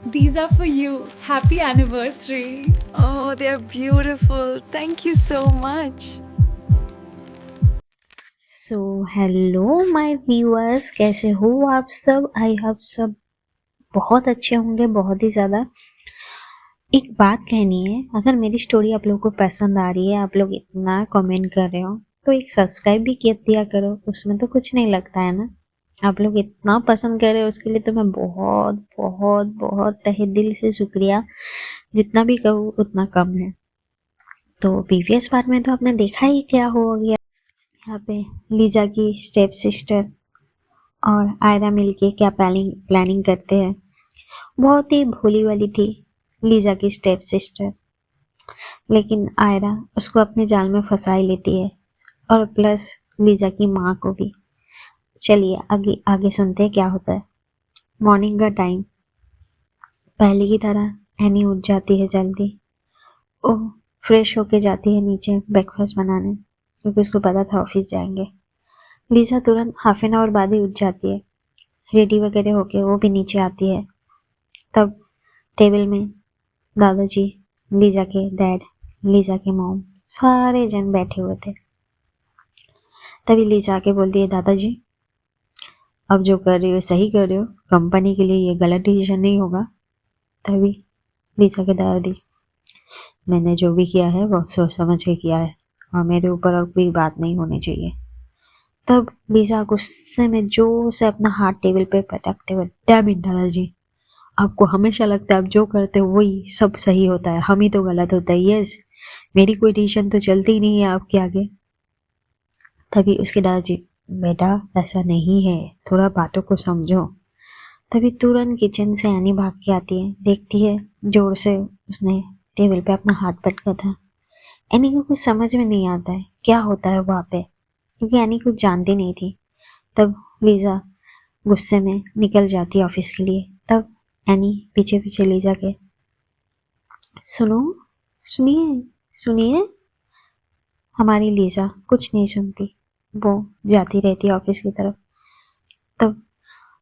These are for you. Happy anniversary. Oh, they are beautiful. Thank you so much. So hello my viewers, कैसे हो आप सब? I hope सब बहुत अच्छे होंगे, बहुत ही ज़्यादा। एक बात कहनी है, अगर मेरी स्टोरी आप लोगों को पसंद आ रही है, आप लोग इतना कमेंट कर रहे हो, तो एक सब्सक्राइब भी कर दिया करो। उसमें तो कुछ नहीं लगता है ना। आप लोग इतना पसंद कर रहे हो, उसके लिए तो मैं बहुत बहुत बहुत तहे दिल से शुक्रिया। जितना भी कहूँ उतना कम है। तो प्रीवियस पार्ट में तो आपने देखा ही क्या हो गया। यहाँ पे लीजा की स्टेप सिस्टर और आयरा मिलके क्या प्लानिंग करते हैं। बहुत ही भोली वाली थी लीजा की स्टेप सिस्टर, लेकिन आयरा उसको अपने जाल में फंसा ही लेती है, और प्लस लीजा की माँ को भी। चलिए आगे आगे सुनते हैं क्या होता है। मॉर्निंग का टाइम, पहले की तरह एनी उठ जाती है जल्दी। ओह, फ्रेश होके जाती है नीचे ब्रेकफास्ट बनाने, क्योंकि उसको पता था ऑफिस जाएंगे। लीजा तुरंत हाफ एन आवर बाद ही उठ जाती है, रेडी वगैरह होके वो भी नीचे आती है। तब टेबल में दादाजी, लीजा के डैड, लीजा के मॉम, सारे जन बैठे हुए थे। तभी लीजा आके बोलती है, दादाजी अब जो कर रही हो सही कर रहे हो, कंपनी के लिए ये गलत डिसीजन नहीं होगा। तभी लीजा के दादाजी, मैंने जो भी किया है वो सोच समझ के किया है, और मेरे ऊपर और कोई बात नहीं होनी चाहिए। तब लीजा गुस्से में जोर से अपना हाथ टेबल पे पटकते हुए, डैम इट दादाजी, आपको हमेशा लगता है आप जो करते हो वही सब सही होता है, हम ही तो गलत होता है। यस, मेरी कोई डिसीजन तो चलती ही नहीं है आपके आगे। तभी उसके दादाजी, बेटा ऐसा नहीं है, थोड़ा बातों को समझो। तभी तुरंत किचन से एनी भाग के आती है, देखती है जोर से उसने टेबल पे अपना हाथ पटका था। एनी को कुछ समझ में नहीं आता है क्या होता है वहाँ पे, क्योंकि एनी कुछ जानती नहीं थी। तब लीजा गुस्से में निकल जाती है ऑफिस के लिए। तब एनी पीछे पीछे लीजा के, सुनो, सुनिए, सुनिए। हमारी लीजा कुछ नहीं सुनती, वो जाती रहती है ऑफिस की तरफ। तब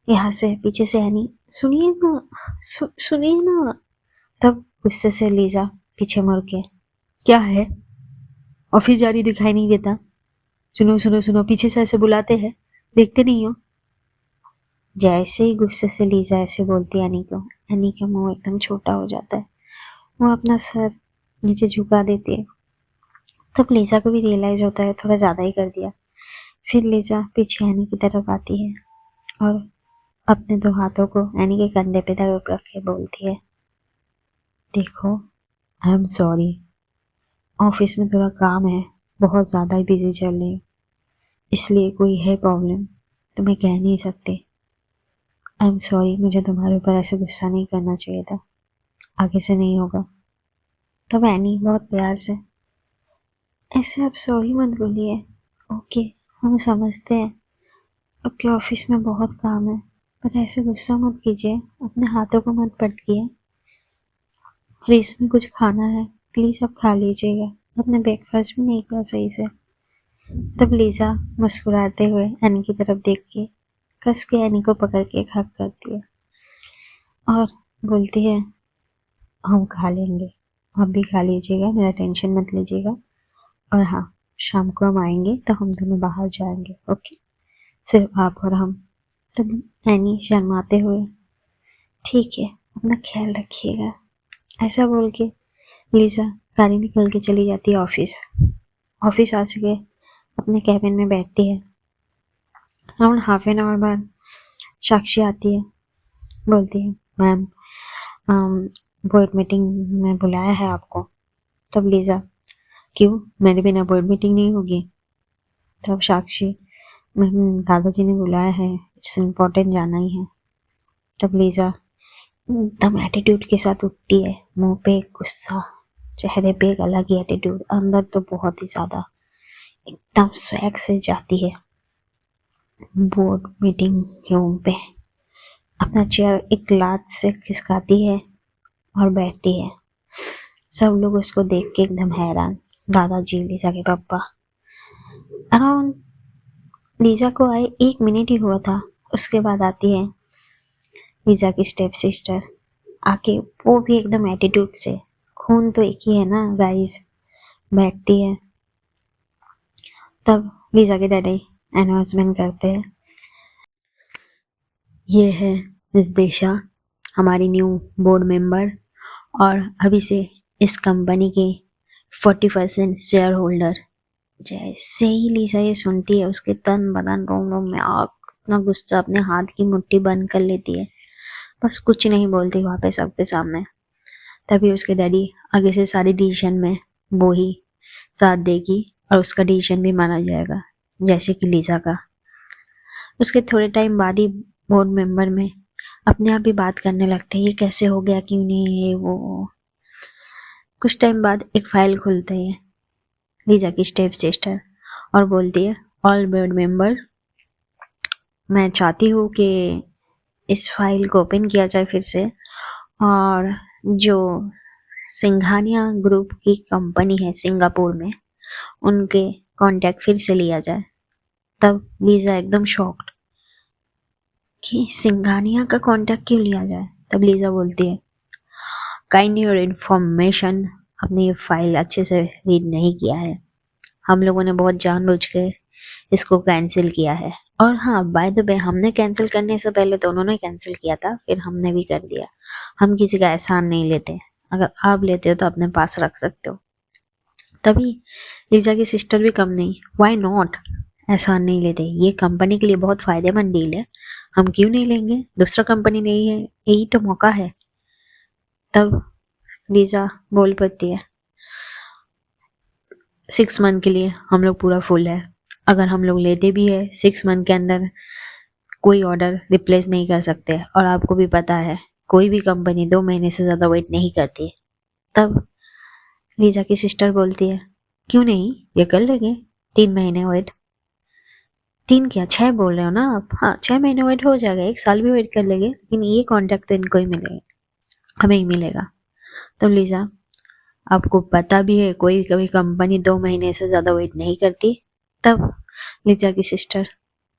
यहाँ से पीछे से एनी, सुनिए ना, सुनिए ना। तब गुस्से से लीजा पीछे मुड़ के, क्या है, ऑफिस जा रही दिखाई नहीं देता? सुनो सुनो सुनो, पीछे से ऐसे बुलाते हैं, देखते नहीं हो? जैसे ही गुस्से से लीजा ऐसे बोलती है एनी को, एनी का मुंह एकदम छोटा हो जाता है। वो अपना सर नीचे झुका देती है। तब लीजा को भी रियलाइज होता है थोड़ा ज़्यादा ही कर दिया। फिर लीजा पीछे एनी की तरफ आती है और अपने दो हाथों को एनी के कंधे पे दबा रख के बोलती है, देखो, आई एम सॉरी, ऑफिस में थोड़ा काम है, बहुत ज़्यादा ही बिजी चल रही हूँ, इसलिए कोई है प्रॉब्लम तो मैं कह नहीं सकती। आई एम सॉरी, मुझे तुम्हारे ऊपर ऐसे गुस्सा नहीं करना चाहिए था, आगे से नहीं होगा। तब एनी बहुत प्यार से, ऐसे आप सॉरी मत बोलिए, ओके, हम समझते हैं आपके ऑफिस में बहुत काम है, पर ऐसे गुस्सा मत कीजिए, अपने हाथों को मत पटकिए। फ्रिज में कुछ खाना है, प्लीज़ आप खा लीजिएगा, आपने ब्रेकफास्ट भी नहीं किया सही से। तब लीजा मुस्कुराते हुए एनी की तरफ देख के कस के एनी को पकड़ के एक हक करती है और बोलती है, हम खा लेंगे, आप भी खा लीजिएगा, मेरा टेंशन मत लीजिएगा। और हाँ, शाम को हम आएंगे तो हम दोनों बाहर जाएंगे, ओके, सिर्फ आप और हम। तब एनी शर्माते हुए, ठीक है, अपना ख्याल रखिएगा, ऐसा बोल के लीजा गाड़ी निकल के चली जाती है ऑफिस। ऑफिस आ सके अपने कैबिन में बैठती है। अराउंड हाफ एन आवर बाद साक्षी आती है, बोलती है, मैम बोर्ड मीटिंग में बुलाया है आपको। तब लीजा, क्यों, मेरे बिना बोर्ड मीटिंग नहीं होगी? तब साक्षी, मैम दादाजी ने बुलाया है, इट्स इम्पोर्टेंट, जाना ही है। तब लीजा एकदम एटीट्यूड के साथ उठती है, मुंह पे एक गुस्सा, चेहरे पे एक अलग ही एटीट्यूड, अंदर तो बहुत ही ज़्यादा एकदम स्वैग से जाती है बोर्ड मीटिंग रूम पे। अपना चेयर एक लात से खिसकाती है और बैठती है। सब लोग उसको देख के एकदम हैरान, दादाजी, लीजा के पापा। अराउंड लीजा को आए 1 मिनट ही हुआ था, उसके बाद आती है लीजा की स्टेप सिस्टर आके वो भी एकदम एटीट्यूड से, खून तो एक ही है ना गाइस, बैठती है। तब लीजा के डैडी अनाउंसमेंट करते हैं, ये है मिस दिशा, हमारी न्यू बोर्ड मेंबर और अभी से इस कंपनी के 40% शेयर होल्डर। जैसे ही लीजा ये सुनती है, उसके तन बदन रोम रोम में आग, अपना गुस्सा अपने हाथ की मुट्ठी बंद कर लेती है, बस कुछ नहीं बोलती वहाँ पे सबके सामने। तभी उसके डैडी आगे से सारी डिसीजन में वो ही साथ देगी और उसका डिसीजन भी माना जाएगा, जैसे कि लीजा का। उसके थोड़े टाइम बाद ही बोर्ड मेंबर में अपने आप ही बात करने लगते हैं, ये कैसे हो गया, क्यों नहीं, ये वो। कुछ टाइम बाद एक फाइल खुलते हैं लीजा की स्टेप सिस्टर और बोलती है, ऑल बोर्ड मेंबर, मैं चाहती हूँ कि इस फाइल को ओपन किया जाए फिर से और जो सिंघानिया ग्रुप की कंपनी है सिंगापुर में, उनके कांटेक्ट फिर से लिया जाए। तब लीजा एकदम शॉक्ड कि सिंघानिया का कांटेक्ट क्यों लिया जाए। तब लीजा बोलती है, काइंड योर इन्फॉर्मेशन, आपने ये फाइल अच्छे से रीड नहीं किया है, हम लोगों ने बहुत जानबूझ के इसको कैंसिल किया है। और हाँ, बाय द वे, हमने कैंसिल करने से पहले तो उन्होंने कैंसिल किया था, फिर हमने भी कर दिया। हम किसी का एहसान नहीं लेते, अगर आप लेते हो तो अपने पास रख सकते हो। तभी लीजा की सिस्टर भी कम नहीं, व्हाई नॉट, एहसान नहीं लेते, ये कंपनी के लिए बहुत फायदेमंद डील है, हम क्यों नहीं लेंगे, दूसरा कंपनी नहीं है, यही तो मौका है। तब लीजा बोल पड़ती है, 6 मंथ के लिए हम लोग पूरा फुल है, अगर हम लोग लेते भी है 6 मंथ के अंदर कोई ऑर्डर रिप्लेस नहीं कर सकते, और आपको भी पता है कोई भी कंपनी 2 महीने से ज़्यादा वेट नहीं करती। तब लीजा की सिस्टर बोलती है, क्यों नहीं, ये कर लेंगे, 3 महीने वेट, 3 क्या 6 बोल रहे हो ना आप, हाँ 6 महीने वेट हो जाएगा, 1 साल भी वेट कर लेंगे, लेकिन ये कॉन्ट्रैक्ट तो इनको ही मिलेगा, हमें ही मिलेगा। तो लीजा, आपको पता भी है कोई कभी कंपनी 2 महीने से ज़्यादा वेट नहीं करती। तब लीजा की सिस्टर,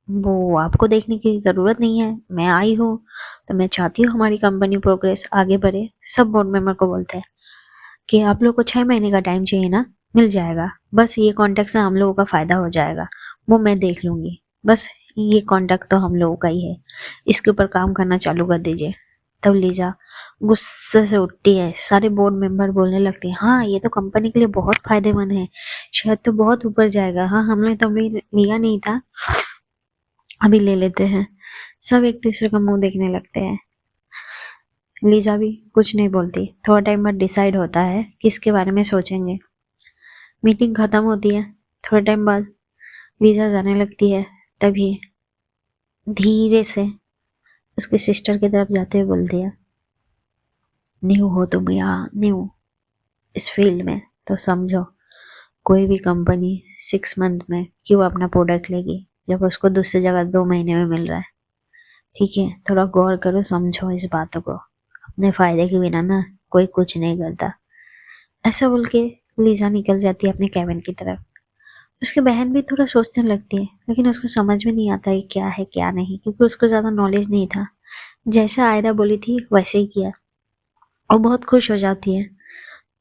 वो आपको देखने की ज़रूरत नहीं है, मैं आई हूँ तो मैं चाहती हूँ हमारी कंपनी प्रोग्रेस आगे बढ़े। सब बोर्ड मेंबर को बोलते हैं कि आप लोग को 6 महीने का टाइम चाहिए ना, मिल जाएगा, बस ये कॉन्टैक्ट से हम लोगों का फ़ायदा हो जाएगा, वो मैं देख लूँगी, बस ये कॉन्टैक्ट तो हम लोगों का ही है, इसके ऊपर काम करना चालू कर दीजिए। तब लीजा गुस्से से उठती है, सारे बोर्ड मेंबर बोलने लगते हैं, हाँ ये तो कंपनी के लिए बहुत फायदेमंद है, शायद तो बहुत ऊपर जाएगा, हाँ हमने तो अभी लिया नहीं था, अभी ले लेते हैं। सब एक दूसरे का मुंह देखने लगते हैं। लीजा भी कुछ नहीं बोलती। थोड़ा टाइम बाद डिसाइड होता है किसके बारे में सोचेंगे। मीटिंग खत्म होती है, थोड़ा टाइम बाद लीजा जाने लगती है, तभी धीरे से उसकी सिस्टर की तरफ जाते हुए बोलती है, न्यू हो तुम यहाँ, न्यू इस फील्ड में, तो समझो कोई भी कंपनी 6 मंथ में क्यों अपना प्रोडक्ट लेगी जब उसको दूसरी जगह 2 महीने में मिल रहा है। ठीक है, थोड़ा गौर करो, समझो इस बातों को, अपने फायदे के बिना ना कोई कुछ नहीं करता। ऐसा बोल के लीजा निकल जाती है अपने कैबिन की तरफ। उसकी बहन भी थोड़ा सोचने लगती है, लेकिन उसको समझ में नहीं आता है क्या है क्या नहीं, क्योंकि उसको ज़्यादा नॉलेज नहीं था। जैसा आयरा बोली थी वैसे ही किया और बहुत खुश हो जाती है।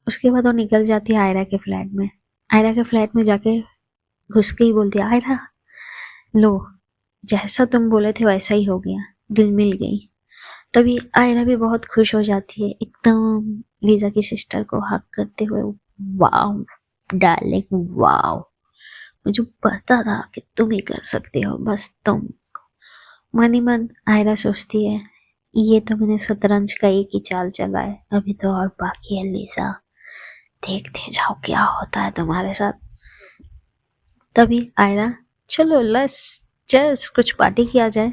उसके बाद वो निकल जाती है आयरा के फ्लैट में। आयरा के फ्लैट में जाके घुस के ही बोलती है, आयरा लो, जैसा तुम बोले थे वैसा ही हो गया, दिल मिल गई। तभी आयरा भी बहुत खुश हो जाती है, एकदम लीजा की सिस्टर को हक करते हुए, वाव डार्लिंग वाव, मुझे पता था कि तुम ही कर सकते हो, बस तुम। मन ही मन आयरा सोचती है, ये तो मैंने शतरंज का एक ही चाल चला है, अभी तो और बाकी है लीजा, देखते जाओ क्या होता है तुम्हारे साथ। तभी आयरा, चलो लेट्स जस्ट कुछ पार्टी किया जाए,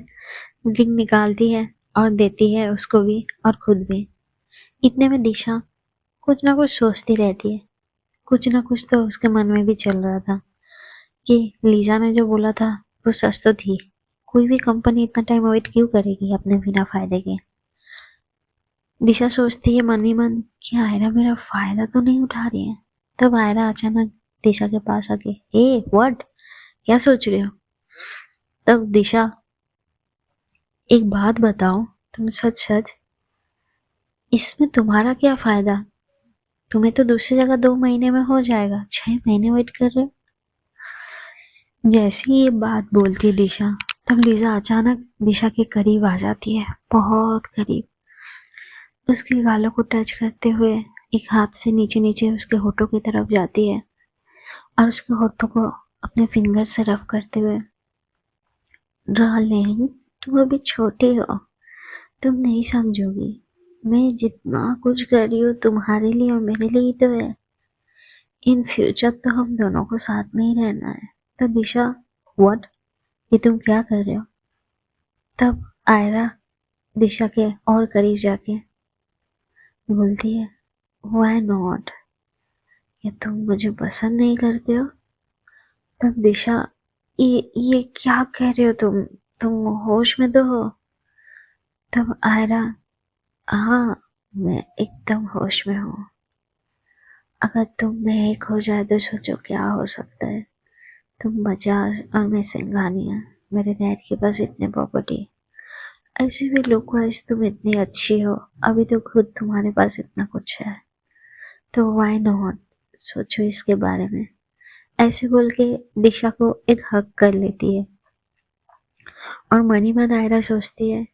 ड्रिंक निकालती है और देती है उसको भी और खुद भी। इतने में दिशा कुछ ना कुछ सोचती रहती है, कुछ ना कुछ तो उसके मन में भी चल रहा था कि लीजा ने जो बोला था वो सच तो थी, कोई भी कंपनी इतना टाइम वेट क्यों करेगी अपने बिना फायदे के। दिशा सोचती है मन ही मन कि आयरा मेरा फायदा तो नहीं उठा रही है। तब आयरा अचानक दिशा के पास आके, ए व्हाट, क्या सोच रहे हो। तब दिशा, एक बात बताओ, तुम सच सच इसमें तुम्हारा क्या फायदा? तुम्हें तो दूसरी जगह 2 महीने में हो जाएगा, 6 महीने वेट कर रहे हो। जैसे ही ये बात बोलती है दिशा, तब लीजा अचानक दिशा के करीब आ जाती है, बहुत करीब। उसके गालों को टच करते हुए एक हाथ से नीचे नीचे उसके होठों की तरफ जाती है और उसके होठों को अपने फिंगर से रफ करते हुए, डार्लिंग तुम अभी छोटी हो, तुम नहीं समझोगी। मैं जितना कुछ कर रही हूँ तुम्हारे लिए और मेरे लिए ही तो है। इन फ्यूचर तो हम दोनों को साथ में ही रहना है। तो दिशा, व्हाट, ये तुम क्या कर रहे हो? तब आयरा दिशा के और करीब जाके बोलती है, व्हाई नॉट, ये तुम मुझे पसंद नहीं करते हो? तब दिशा, ये क्या कह रहे हो तुम होश में तो हो? तब आयरा, हाँ मैं एकदम होश में हूँ। अगर तुम में एक हो जाए तो सोचो क्या हो सकता है। तुम बजाज और मैं सिंघानिया, मेरे डैड के पास इतने प्रॉपर्टी, ऐसे भी लोग आज तुम इतनी अच्छी हो, अभी तो खुद तुम्हारे पास इतना कुछ है, तो व्हाई नॉट, सोचो इसके बारे में। ऐसे बोल के दिशा को एक हक कर लेती है और मनी मन आयरा सोचती है,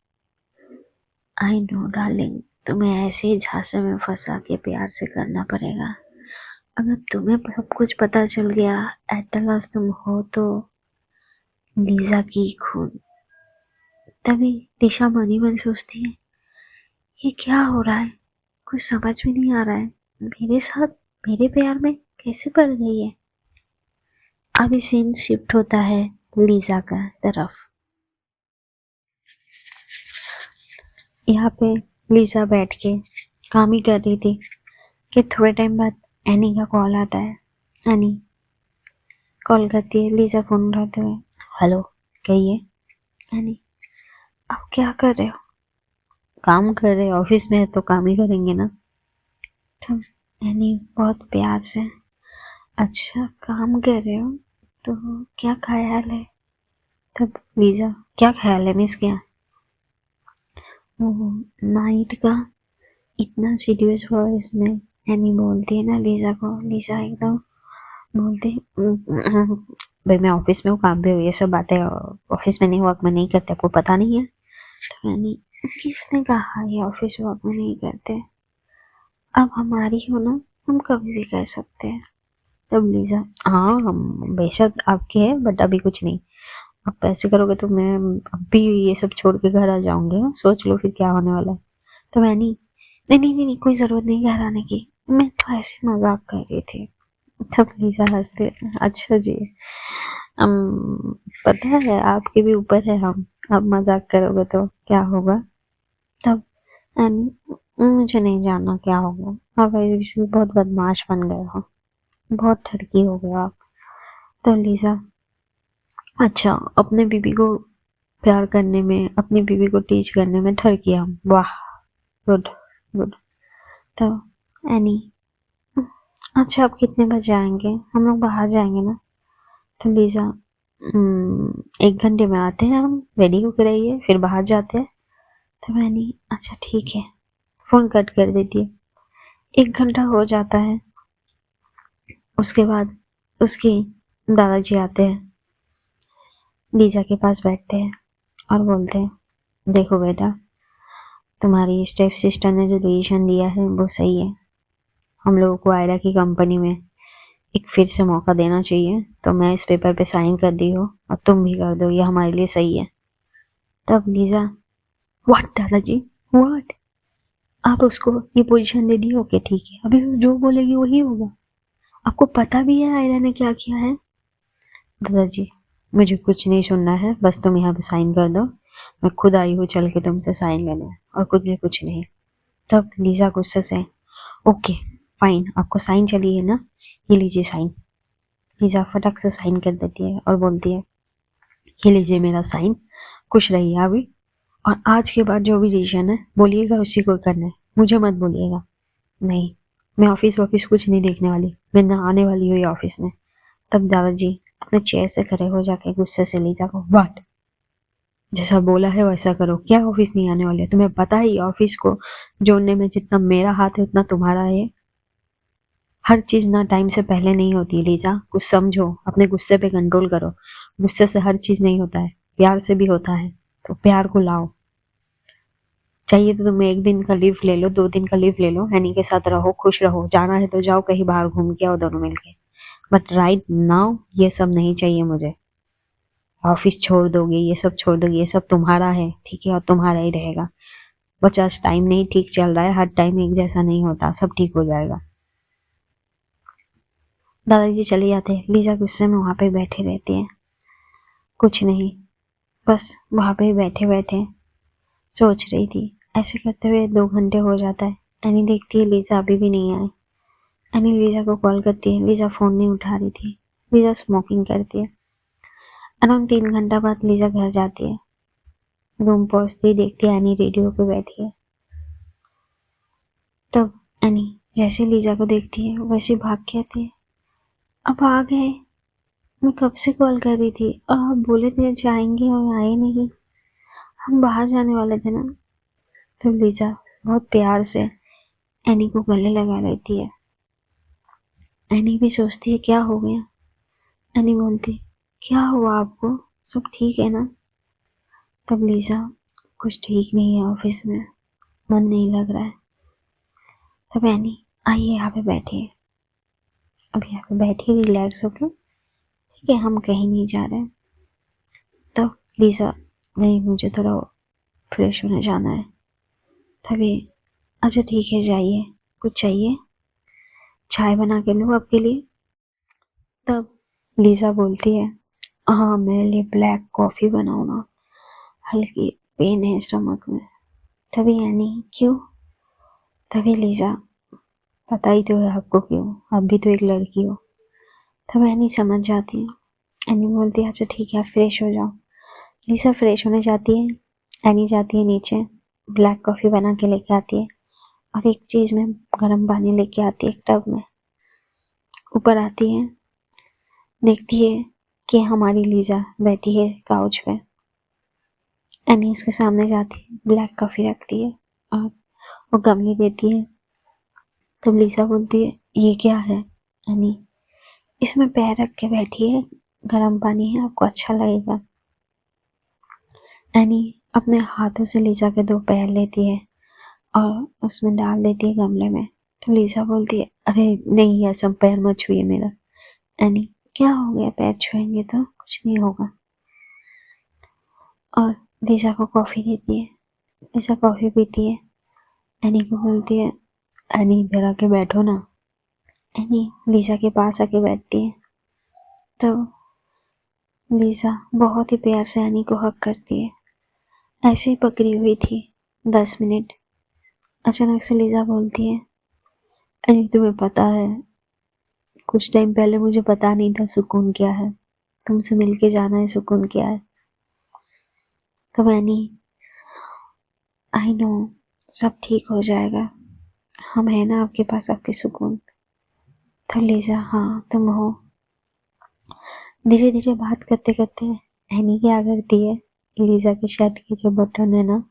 आई नो डार्लिंग, तुम्हें ऐसे ही झांसे में फंसा के प्यार से करना पड़ेगा। अगर तुम्हें सब कुछ पता चल गया, एट लास्ट तुम हो तो लीजा की खून। तभी दिशा मनी मन सोचती है, ये क्या हो रहा है, कुछ समझ में नहीं आ रहा है, मेरे साथ मेरे प्यार में कैसे पड़ गई है। अभी सीन शिफ्ट होता है लीजा का तरफ। यहाँ पे लीजा बैठ के काम ही कर रही थी कि थोड़े टाइम बाद एनी का कॉल आता है। एनी कॉल करती है, लीजा फोन उठाते हुए, हेलो कहिए। एनी, आप क्या कर रहे हो? काम कर रहे, ऑफिस में है तो काम ही करेंगे ना। तब एनी बहुत प्यार से, अच्छा काम कर रहे हो तो क्या ख्याल है? तब लीजा, क्या ख्याल है मिस, क्या? नाइट का इतना सीरियस वॉइस में एनी बोलती है ना लीजा को। लीजा एकदम बोलती, भाई मैं ऑफिस में हूँ, काम पे हूँ, ये सब बातें ऑफिस में नहीं, वर्क में नहीं करते, आपको पता नहीं है? तो एनी, किसने कहा ये ऑफिस वर्क में नहीं करते? अब हमारी हो ना, हम कभी भी कर सकते हैं। तब लीजा, हाँ हम बेशक आपके है, बट अभी कुछ नहीं, आप पैसे करोगे तो मैं अभी ये सब छोड़ के घर आ जाऊंगी, सोच लो फिर क्या होने वाला है। तो मैं नहीं नहीं नहीं नहीं, नहीं कोई ज़रूरत नहीं घर आने की, मैं तो ऐसे मजाक कर रही थी। तब लीजा हंसते, अच्छा जी, पता है आपके भी ऊपर है हम, अब मजाक करोगे तो क्या होगा? तब मुझे नहीं जानना क्या होगा, आप ऐसे भी बहुत बदमाश बन गए हो, बहुत ठरकी हो गए आप। तो लीजा, अच्छा अपने बीबी को प्यार करने में, अपनी बीबी को टीच करने में ठरकी हम, वाह, गुड गुड। तो एनी, अच्छा आप कितने बजे आएंगे? हम लोग बाहर जाएंगे ना। तो लीजा, 1 घंटे में आते हैं हम, रेडी होकर रहिए फिर बाहर जाते हैं। तो मैंने, अच्छा ठीक है, फ़ोन कट कर देती है। 1 घंटा हो जाता है, उसके बाद उसके दादाजी आते हैं, लीजा के पास बैठते हैं और बोलते हैं, देखो बेटा, तुम्हारी स्टेप सिस्टर ने जो डिसीजन लिया है वो सही है, हम लोगों को आयरा की कंपनी में एक फिर से मौका देना चाहिए, तो मैं इस पेपर पे साइन कर दी हो और तुम भी कर दो, ये हमारे लिए सही है। तब लीजा, व्हाट दादाजी, व्हाट, आप उसको ये पोजीशन दे दी? ओके ठीक है, अभी वो जो बोलेगी वही होगा, आपको पता भी है आयरा ने क्या किया है? दादाजी मुझे कुछ नहीं सुनना है, बस तुम यहाँ पे साइन कर दो, मैं खुद आई हूँ चल के तुमसे साइन लेने, और कुछ नहीं। तब लीजा गुस्से से, ओके फाइन, आपको साइन चाहिए ना, ये लीजिए साइन। लीजा फटक से साइन कर देती है और बोलती है, ये लीजिए मेरा साइन, खुश रहिए अभी, और आज के बाद जो भी डिसीजन है बोलिएगा उसी को करना है, मुझे मत बोलिएगा। नहीं, मैं ऑफिस कुछ नहीं देखने वाली, मैं ना आने वाली हूँ ये ऑफिस में। तब दादाजी अपने चेयर से खड़े हो जाके गुस्से से लीजा को, व्हाट, जैसा बोला है वैसा करो। क्या ऑफिस नहीं आने वाले? तुम्हें पता ही ऑफिस को जोड़ने में जितना मेरा हाथ है उतना तुम्हारा है। हर चीज ना टाइम से पहले नहीं होती लीजा, कुछ समझो, अपने गुस्से पे कंट्रोल करो। गुस्से से हर चीज नहीं होता है, प्यार से भी होता है, तो प्यार को लाओ। चाहिए तो तुम 1 दिन का लीव ले लो, 2 दिन का लीव ले लो, हनी के साथ रहो, खुश रहो, जाना है तो जाओ कहीं बाहर घूम के आओ दोनों मिलके। बट राइट नाउ ये सब नहीं चाहिए मुझे। ऑफिस छोड़ दोगे, ये सब छोड़ दोगे, ये सब तुम्हारा है, ठीक है, और तुम्हारा ही रहेगा। बस आज टाइम नहीं ठीक चल रहा है, हर टाइम एक जैसा नहीं होता, सब ठीक हो जाएगा। दादाजी चले जाते हैं, लीजा गुस्से में वहां पे बैठी रहती है, कुछ नहीं, बस वहां पे बैठे बैठे सोच रही थी। ऐसे करते हुए 2 घंटे हो जाता है। एनी देखती है लीजा अभी भी नहीं आई। एनी लीजा को कॉल करती है, लीजा फोन नहीं उठा रही थी। लीजा स्मोकिंग करती है। अराउंड 3 घंटा बाद लीजा घर जाती है। रूम पहुंचती ही देखती है एनी रेडियो पे बैठी है। तब एनी जैसे लीजा को देखती है वैसे भाग के आती है। अब आ गए, मैं कब से कॉल कर रही थी और आप बोले थे जाएंगे और आए नहीं, हम बाहर जाने वाले थे ना। तो लीजा बहुत प्यार से एनी को गले लगा लेती है। एनी भी सोचती है क्या हो गया। एनी बोलती क्या हुआ आपको, सब ठीक है ना। तब लीजा कुछ ठीक नहीं है, ऑफिस में मन नहीं लग रहा है। तब एनी आइए यहाँ पे बैठिए, अब यहाँ पे बैठिए रिलैक्स होके, ठीक है, हम कहीं नहीं जा रहे। तब लीजा नहीं मुझे थोड़ा फ्रेश होने जाना है। तभी अच्छा ठीक है जाइए, कुछ चाहिए चाय बना के लूँ आपके लिए। तब लीजा बोलती है हाँ मेरे लिए ब्लैक कॉफ़ी बनाओ ना, हल्की पेन है स्टमक में। तभी यानी क्यों? तभी लीजा पता ही तो है आपको क्यों, आप भी तो एक लड़की हो। तब एनी समझ जाती है। एनी बोलती है अच्छा ठीक है आप फ्रेश हो जाओ। लीजा फ्रेश होने जाती है। एनी जाती है नीचे, ब्लैक कॉफ़ी बना के लेके आती है और एक चीज़ में गर्म पानी लेके आती है एक टब में। ऊपर आती है, देखती है कि हमारी लीजा बैठी है काउच पे। एनी उसके सामने जाती है, ब्लैक कॉफ़ी रखती है और वो गमले देती है। तब लीजा बोलती है ये क्या है एनी? इसमें पैर रख के बैठी है, गर्म पानी है, आपको अच्छा लगेगा। एनी अपने हाथों से लीजा के 2 पैर लेती है और उसमें डाल देती है गमले में। तो लीजा बोलती है अरे नहीं ऐसा पैर मत छुइए मेरा। एनी क्या हो गया, पैर छुएंगे तो कुछ नहीं होगा। और लीजा को कॉफ़ी देती है। लीजा कॉफ़ी पीती है। एनी को बोलती है एनी इधर आके बैठो ना। एनी लीजा के पास आके बैठती है। तो लीजा बहुत ही प्यार से एनी को हक करती है। ऐसे ही पकड़ी हुई थी 10 मिनट। अचानक से लीजा बोलती है एनी तुम्हें पता है कुछ टाइम पहले मुझे पता नहीं था सुकून क्या है, तुमसे मिलके जाना है सुकून क्या है। तब एनी आई नो सब ठीक हो जाएगा, हम है ना आपके पास, आपके सुकून। तब लीजा हाँ तुम हो। धीरे धीरे बात करते करते एनी क्या करती है, लीजा के शर्ट के जो बटन है ना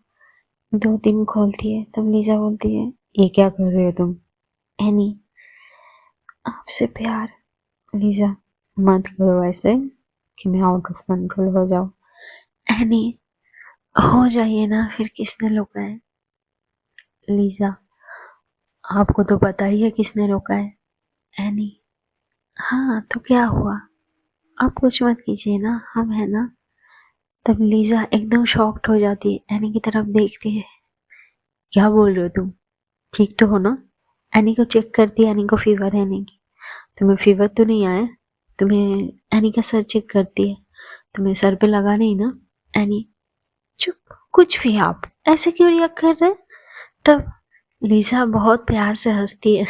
2-3 खोलती है। तब लीजा बोलती है ये क्या कर रहे हो तुम? एनी आपसे प्यार। लीजा मत करो ऐसे कि मैं आउट ऑफ कंट्रोल हो जाऊं। एनी हो जाइए ना, फिर किसने रोका है? लीजा आपको तो पता ही है किसने रोका है। एनी हाँ तो क्या हुआ, आप कुछ मत कीजिए ना, हम है ना। तब लीजा एकदम शॉक्ड हो जाती है, एनी की तरफ देखती है क्या बोल रहे हो तुम, ठीक तो हो ना? एनी को चेक करती है, एनी को फीवर है नहीं, तुम्हें फीवर तो नहीं आया? तुम्हें एनी का सर चेक करती है, तुम्हें सर पे लगा नहीं ना? एनी चुप, कुछ भी, आप ऐसे क्यों रिएक्ट कर रहे? तब लीजा बहुत प्यार से हंसती है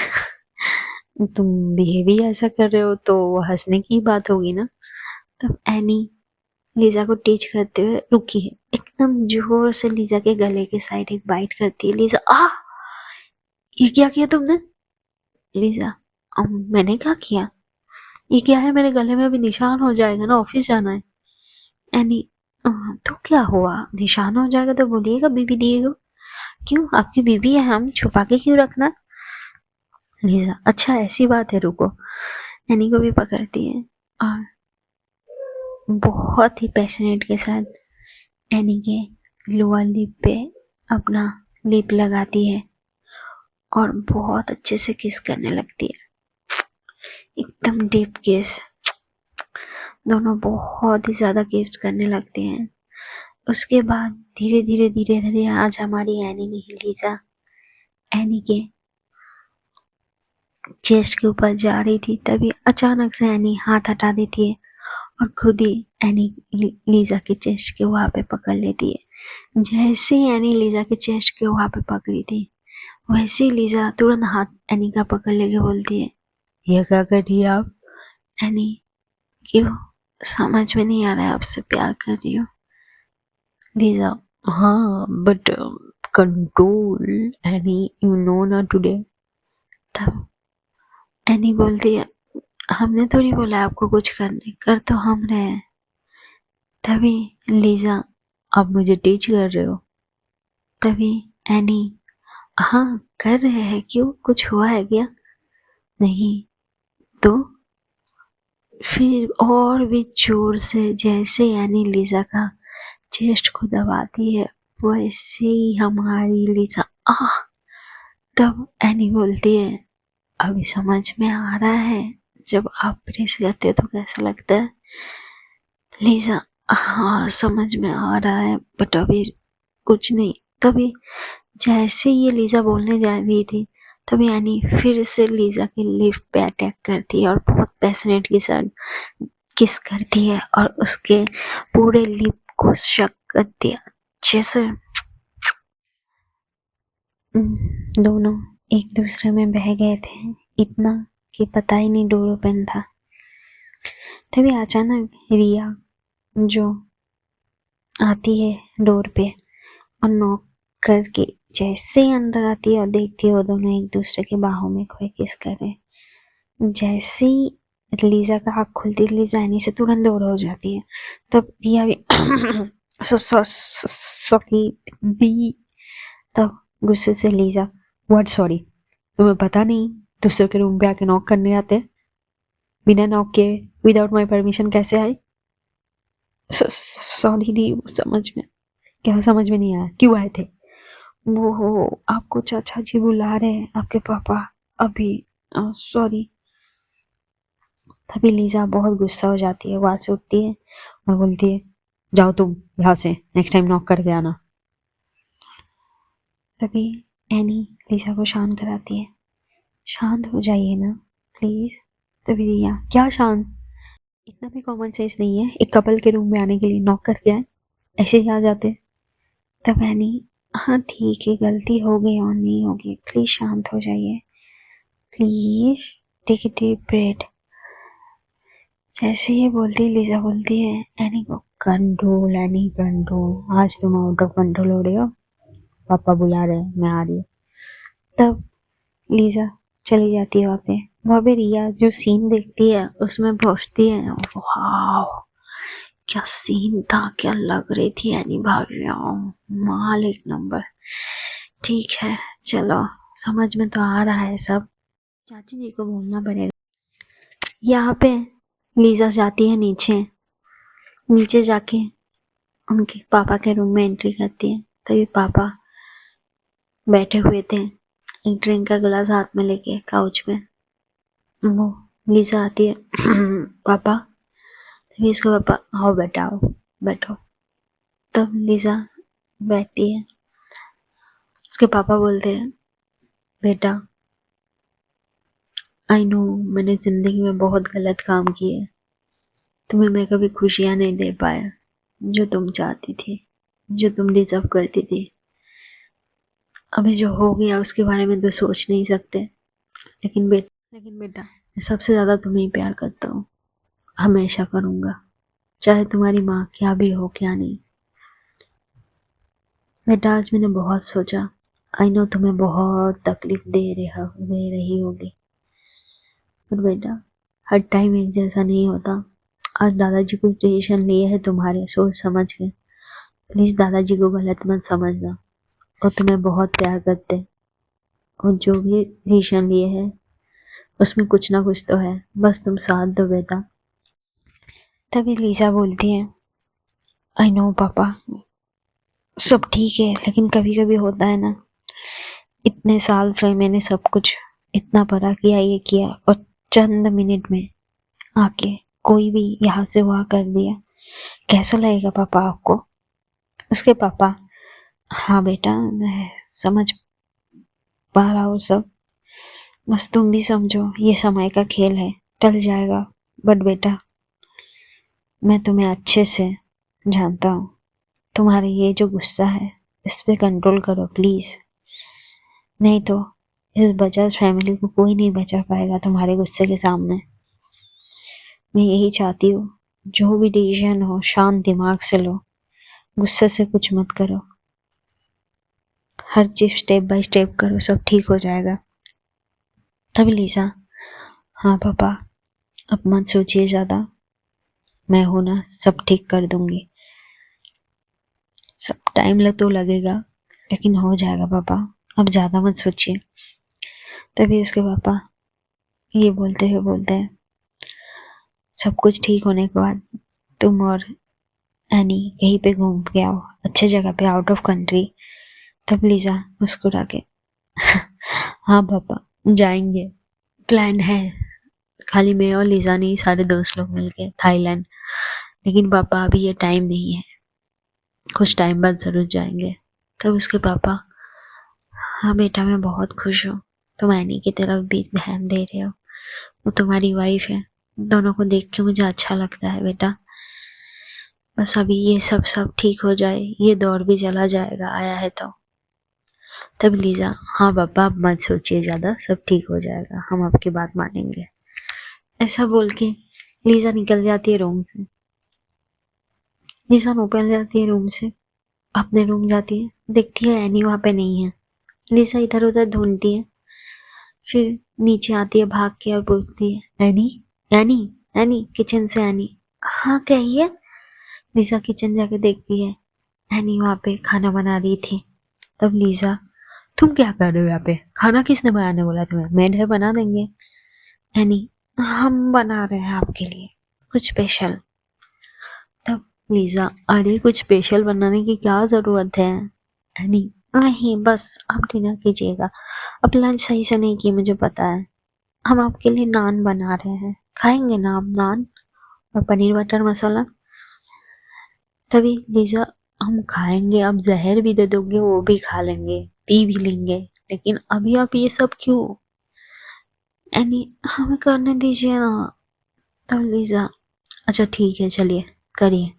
तुम बिहेव ही ऐसा कर रहे हो तो हंसने की बात होगी ना। तब एनी लीजा को टीच करते हुए रुकी है, एकदम जोर से लीजा के गले के साइड एक बाइट करती है। लीजा ये क्या किया तुमने? लीजा मैंने क्या किया, ये क्या है मेरे गले में, अभी निशान हो जाएगा ना, ऑफिस जाना है। एनी तो क्या हुआ, निशान हो जाएगा तो बोलिएगा बीबी दिए हो। क्यों, आपकी बीबी है, हम छुपा के क्यों रखना। लीजा, अच्छा ऐसी बात है, रुको। एनी को भी पकड़ती है और बहुत ही पैशनेट के साथ एनी के लोअर लिप पे अपना लिप लगाती है और बहुत अच्छे से किस करने लगती है, एकदम डीप किस। दोनों बहुत ही ज्यादा किस करने लगते हैं। उसके बाद धीरे धीरे धीरे धीरे आज हमारी एनी नहीं, लीजा एनी के चेस्ट के ऊपर जा रही थी, तभी अचानक से एनी हाथ हटा देती है और खुद ही एनी लीजा के चेस्ट के वहां पे पकड़ लेती है। जैसे ही एनी लीजा के चेस्ट के वहां पे पकड़ी थी, वैसे ही लीजा तुरंत हाथ एनी का पकड़ लेके बोलती है, ये क्या कर रही है आप। एनी, क्यों, समझ में नहीं आ रहा है, आपसे प्यार कर रही हूँ। लीजा, हाँ but control any, you know ना टुडे। तब एनी बोलती है, हमने थोड़ी बोला आपको कुछ करने, कर तो हम रहे हैं। तभी लीजा, आप मुझे टीच कर रहे हो। तभी एनी, हाँ कर रहे हैं, क्यों, कुछ हुआ है क्या। नहीं तो फिर और भी जोर से जैसे एनी लीजा का चेस्ट को दबाती है, वैसे ही हमारी लीजा तब एनी बोलती है, अभी समझ में आ रहा है जब आप प्रेस करते हो तो कैसा लगता है। लीजा, हाँ समझ में आ रहा है बट अभी कुछ नहीं। तभी जैसे ये लीजा बोलने जा रही थी, तभी एनी फिर से लीजा की लिप पे अटैक करती है और बहुत पैशनेट के साथ किस करती है और उसके पूरे लिप को शक करती है अच्छे से। दोनों एक दूसरे में बह गए थे, इतना कि पता ही नहीं डोर ओपन था। तभी अचानक रिया जो आती है डोर पे और नॉक करके जैसे ही अंदर आती है और देखती है वो दोनों एक दूसरे के बाहों में खोए किस कर रहे। जैसे ही लीजा का आँख खुलती है, लीजा एनी से तुरंत दूर हो जाती है। तब रिया भी सॉरी दी। तब गुस्से से लीजा, व्हाट सॉरी, तुम्हें पता नहीं दूसरे के रूम पे आके नॉक करने आते, बिना नॉक के विदाउट माय परमिशन कैसे आए। सॉरी दी, समझ में क्या, समझ में नहीं आया, क्यों आए थे। वो हो, आपको चाचा जी बुला रहे हैं, आपके पापा अभी, सॉरी। तभी लीजा बहुत गुस्सा हो जाती है, वहां से उठती है और बोलती है, जाओ तुम यहाँ से, नेक्स्ट टाइम नॉक करके आना। तभी एनी लीजा को शांत कराती है, शांत हो जाइए ना प्लीज। तभी रिया, क्या शांत, इतना भी कॉमन सेंस नहीं है एक कपल के रूम में आने के लिए नॉक करके आए, ऐसे ही आ जाते। तब एनी, हाँ ठीक है, गलती हो गई और नहीं होगी, प्लीज शांत हो जाइए, please take it deep breath. जैसे ये बोलती लीजा बोलती है एनी को, कंट्रोल एनी कंट्रोल, आज तुम आउट ऑफ कंट्रोल हो रहे हो, पापा बुला रहे हैं, मैं आ रही हूँ। तब लीजा चली जाती है वहाँ पे रिया जो सीन देखती है उसमें पहुंचती है। वाह क्या सीन था, क्या लग रही थी एनी भाभी, माल एक नंबर। ठीक है चलो, समझ में तो आ रहा है सब, चाची जी को बोलना पड़ेगा। यहाँ पे लीजा जाती है नीचे जाके उनके पापा के रूम में एंट्री करती है। तभी पापा बैठे हुए थे, एक ड्रिंक का गिलास हाथ में लेके काउच में। वो लीजा आती है, पापा। तभी उसके पापा, आओ बेटा आओ, बैठो। तब लीजा बैठती है, उसके पापा बोलते हैं, बेटा आई नो मैंने जिंदगी में बहुत गलत काम किए, तुम्हें मैं कभी खुशियां नहीं दे पाया जो तुम चाहती थी, जो तुम डिजर्व करती थी। अभी जो हो गया उसके बारे में तो सोच नहीं सकते, लेकिन बेटा मैं सबसे ज्यादा तुम्हें ही प्यार करता हूँ, हमेशा करूँगा, चाहे तुम्हारी माँ क्या भी हो क्या नहीं। बेटा आज मैंने बहुत सोचा, आई नो तुम्हें बहुत तकलीफ दे रही होगी, पर बेटा हर टाइम एक जैसा नहीं होता, आज दादाजी कुछ डिसीजन लिए है तुम्हारे सोच समझ के। प्लीज दादाजी को गलत मत समझना, वो तुम्हें बहुत प्यार करते हैं और जो भी डिसीजन लिए है उसमें कुछ ना कुछ तो है, बस तुम साथ दो बेटा। तभी लीजा बोलती है, आई नो पापा, सब ठीक है, लेकिन कभी कभी होता है ना, इतने साल से मैंने सब कुछ इतना बड़ा किया, ये किया, और चंद मिनट में आके कोई भी यहाँ से वहाँ कर दिया, कैसा लगेगा पापा आपको? उसके पापा, हाँ बेटा मैं समझ पा रहा हूँ सब, बस तुम भी समझो ये समय का खेल है, टल जाएगा। बट बेटा मैं तुम्हें अच्छे से जानता हूँ, तुम्हारे ये जो गुस्सा है इस पे कंट्रोल करो प्लीज, नहीं तो इस बजाज फैमिली को कोई नहीं बचा पाएगा तुम्हारे गुस्से के सामने। मैं यही चाहती हूँ जो भी डिसीजन हो शांत दिमाग से लो, गुस्से से कुछ मत करो, हर चीज स्टेप बाय स्टेप करो, सब ठीक हो जाएगा। तभी लीजा, हाँ पापा अब मत सोचिए ज्यादा, मैं हूं ना, सब ठीक कर दूंगी, सब टाइम तो लगेगा लेकिन हो जाएगा पापा, अब ज्यादा मत सोचिए। तभी उसके पापा ये बोलते हुए बोलते हैं, सब कुछ ठीक होने के बाद तुम और एनी कहीं पे घूम के आओ, अच्छे जगह पे, आउट ऑफ कंट्री। तब लीजा मुस्कुरा के, हाँ पापा जाएंगे, प्लान है, खाली मैं और लीजा नहीं, सारे दोस्त लोग मिलके थाईलैंड, लेकिन पापा अभी ये टाइम नहीं है, कुछ टाइम बाद जरूर जाएंगे। तब उसके पापा, हाँ बेटा मैं बहुत खुश हूँ, तुम एनी की तरफ भी ध्यान दे रहे हो, वो तुम्हारी वाइफ है, दोनों को देख के मुझे अच्छा लगता है बेटा, बस अभी ये सब ठीक हो जाए, ये दौर भी चला जाएगा आया है तो। तब लीजा, हाँ पापा आप मत सोचिए ज्यादा, सब ठीक हो जाएगा, हम आपकी बात मानेंगे। ऐसा बोल के लीजा निकल जाती है रूम से। लीजा निकल जाती है रूम से, अपने रूम जाती है, देखती है एनी वहां पे नहीं है। लीजा इधर उधर ढूंढती है, फिर नीचे आती है भाग के और बोलती है, एनी एनी एनी, किचन से एनी, हाँ कहिए। लीजा किचन जाके देखती है, एनी वहां पे खाना बना रही थी। तब लीजा, तुम क्या कर रहे हो यहाँ पे, खाना किसने बनाने बोला तुम्हें, मेड है बना देंगे। एनी, हम बना रहे हैं आपके लिए कुछ स्पेशल। तब लीजा, अरे कुछ स्पेशल बनाने की क्या जरूरत है। एनी, नहीं बस आप डिनर कीजिएगा, अब लंच सही से नहीं किए मुझे पता है, हम आपके लिए नान बना रहे हैं, खाएंगे ना आप नान और पनीर बटर मसाला। तभी लीजा, हम खाएंगे, अब जहर भी दे दोगे वो भी खा लेंगे, पी भी लेंगे, लेकिन अभी आप ये सब क्यों। एनी, हमें करने दीजिए ना। तब लीजा, अच्छा ठीक है चलिए करिए,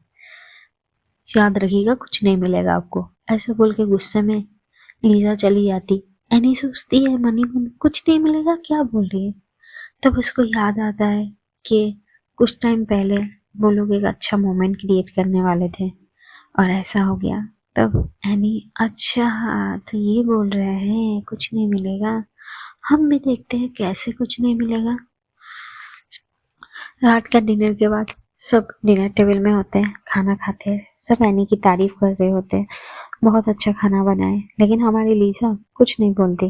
याद रखिएगा कुछ नहीं मिलेगा आपको। ऐसे बोल के गुस्से में लीजा चली जाती। एनी सोचती है मनी मन, कुछ नहीं मिलेगा क्या बोल रही है। तब उसको याद आता है कि कुछ टाइम पहले वो लोग एक अच्छा मोमेंट क्रिएट करने वाले थे और ऐसा हो गया। तब एनी, अच्छा तो ये बोल रहे हैं कुछ नहीं मिलेगा, हम भी देखते हैं कैसे कुछ नहीं मिलेगा। रात का डिनर के बाद सब डिनर टेबल में होते हैं, खाना खाते हैं, सब एनी की तारीफ कर रहे होते हैं, बहुत अच्छा खाना बना है, लेकिन हमारी लीजा कुछ नहीं बोलती।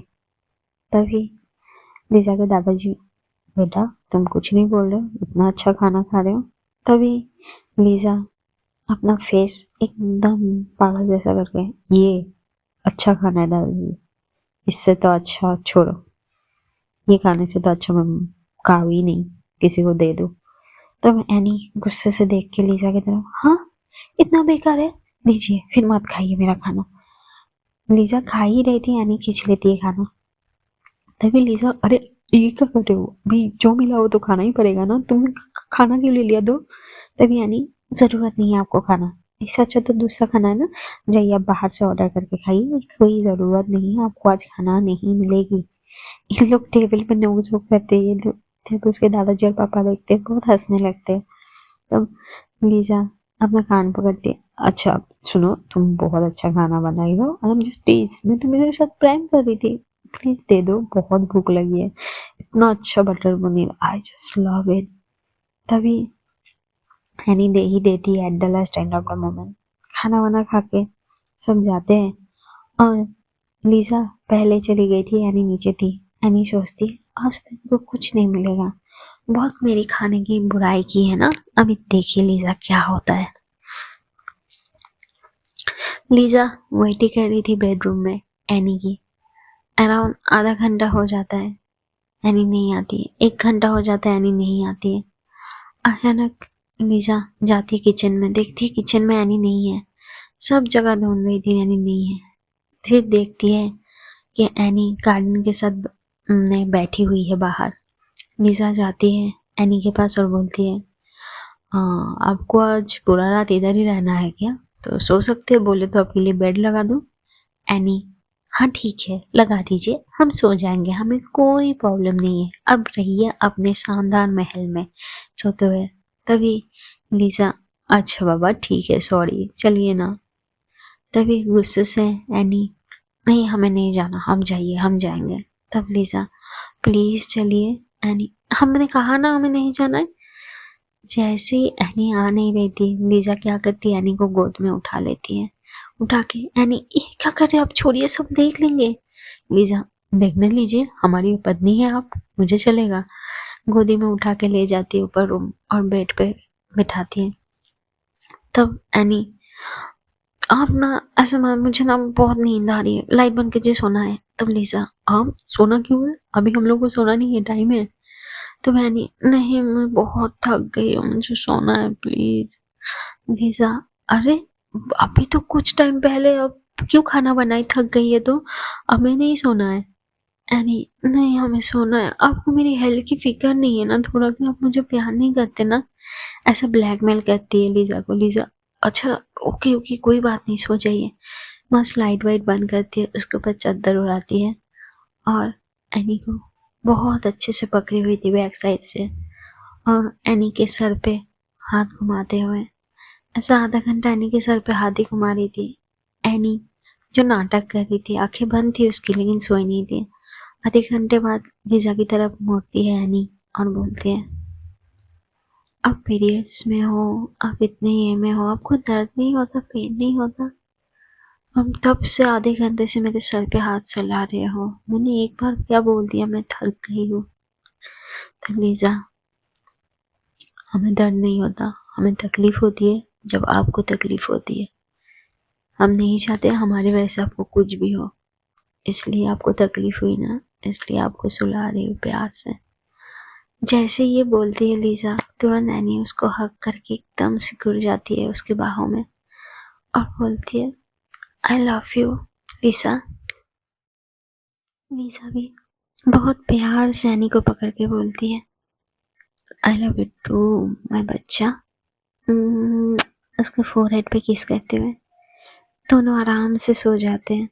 तभी लीजा के दादाजी, बेटा तुम कुछ नहीं बोल रहे हो, इतना अच्छा खाना खा रहे हो। तभी लीजा अपना फेस एकदम पागल जैसा करके, ये अच्छा खाना है दादाजी, इससे तो अच्छा छोड़ो, ये खाने से तो अच्छा मैं खाऊं ही नहीं, किसी को दे दो। तब एनी गुस्से से देख के लीजा की तरफ, हाँ इतना बेकार है, दीजिए, फिर मत खाइए मेरा खाना। लीजा खा ही रही थी, एनी खींच लेती है खाना। तभी लीजा, अरे ये क्या कर रहे हो, भी जो मिला हो तो खाना ही पड़ेगा ना, तुम खाना क्यों ले लिया दो। तभी एनी, जरूरत नहीं है आपको खाना, इससे अच्छा तो दूसरा खाना है ना, जाइए आप बाहर से ऑर्डर करके खाइए, कोई जरूरत नहीं है, आपको आज खाना नहीं मिलेगी। इन लोग टेबल पे नोक झोंक करते हैं, ये लोग जब उसके दादाजी और पापा देखते हैं बहुत हंसने लगते हैं। तब लीजा अपना कान पकड़ती है, अच्छा सुनो तुम बहुत अच्छा खाना बनाई हो, आई एम जस्ट टीज, मैं तो मेरे साथ प्रैंक कर रही थी, प्लीज दे दो, बहुत भूख लगी है, इतना अच्छा butter paneer, I just love it. तभी एनी दे ही देती है at the last end of the moment. खाना वाना खा के सब जाते हैं और लीजा पहले चली गई थी, एनी नीचे थी। एनी सोचती आज तक तो कुछ नहीं मिलेगा, बहुत मेरी खाने की बुराई की है ना, अभी देखिए लीजा क्या होता है। लीजा वेट कर रही थी बेडरूम में एनी की। अराउंड आधा घंटा हो जाता है, एनी नहीं आती है। 1 घंटा हो जाता है, एनी नहीं आती है। अचानक लीजा जाती है किचन में, देखती है किचन में एनी नहीं है। सब जगह ढूंढ रही थी, एनी नहीं है। फिर देखती है कि एनी गार्डन के साथ में बैठी हुई है बाहर। लीजा जाती है एनी के पास और बोलती है आपको आज पूरा रात इधर ही रहना है क्या? तो सो सकते हैं, बोले तो आपके लिए बेड लगा दूं। एनी हाँ ठीक है लगा दीजिए, हम सो जाएंगे, हमें कोई प्रॉब्लम नहीं है, अब रहिए अपने शानदार महल में सोते हुए। तभी लीजा अच्छा बाबा ठीक है, सॉरी चलिए ना। तभी गुस्से से एनी नहीं हमें नहीं जाना, हम जाइए हम जाएंगे। तब लीजा प्लीज चलिए। एनी हमने कहा ना हमें नहीं जाना है। जैसे ही एनी आ नहीं रही थी, लीजा क्या करती है एनी को गोद में उठा लेती है। उठा के एनी ये क्या कर रहे हैं, आप छोड़िए सब देख लेंगे। लीजा देखने लीजिए, हमारी पत्नी है आप, मुझे चलेगा। गोदी में उठा के ले जाती है ऊपर रूम और बेड पे बिठाती है। तब एनी आप ना ऐसे मुझे ना बहुत नींद आ रही है, लाइट बंद कीजिए सोना है। तब लीजा आप सोना क्यों है, अभी हम लोग को सोना नहीं है, टाइम है। तो मैंने नहीं मैं बहुत थक गई हूँ, मुझे सोना है प्लीज। लीजा अरे अभी तो कुछ टाइम पहले, अब क्यों खाना बनाई, थक गई है तो हमें नहीं सोना है। एनी नहीं हमें सोना है, आपको मेरी हेल्थ की फिक्र नहीं है ना थोड़ा भी, आप मुझे प्यार नहीं करते ना, ऐसा ब्लैकमेल करती है लीजा को। लीजा अच्छा ओके ओके कोई बात नहीं, सो जाइए। मस्त लाइट वाइट बंद करती है, उसके ऊपर चादर उड़ाती है और एनी को बहुत अच्छे से पकड़ी हुई थी बैक साइड से और एनी के सर पे हाथ घुमाते हुए। ऐसा आधा घंटा एनी के सर पे हाथ ही घुमा रही थी। एनी जो नाटक कर रही थी, आंखें बंद थी उसकी लेकिन सोई नहीं थी। आधे घंटे बाद लीजा की तरफ मुड़ती है एनी और बोलती है आप पीरियड्स में हो, आप इतने ये में हो, आपको दर्द नहीं होता, पेन नहीं होता? हम तब से आधे घंटे से मेरे सर पे हाथ चला रहे हो, मैंने एक बार क्या बोल दिया, मैं थक गई हूँ। तो लीजा हमें दर्द नहीं होता, हमें तकलीफ होती है जब आपको तकलीफ होती है। हम नहीं चाहते हमारे वजह से आपको कुछ भी हो, इसलिए आपको तकलीफ हुई ना, इसलिए आपको सुला रही हूँ प्यार से। जैसे ये बोलती है लीजा, तुरंत नैनी उसको हक करके एकदम से गिर जाती है उसके बाहों में और बोलती है I love you Lisa. Lisa भी बहुत प्यार से एनी को पकड़ के बोलती है I love you too my बच्चा। उसके फोरहेड पे किस करते हुए दोनों आराम से सो जाते हैं।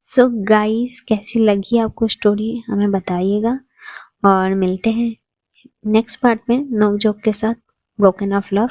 सो गाइस कैसी लगी आपको स्टोरी हमें बताइएगा और मिलते हैं नेक्स्ट पार्ट में नोक जोक के साथ, ब्रोकन ऑफ लव।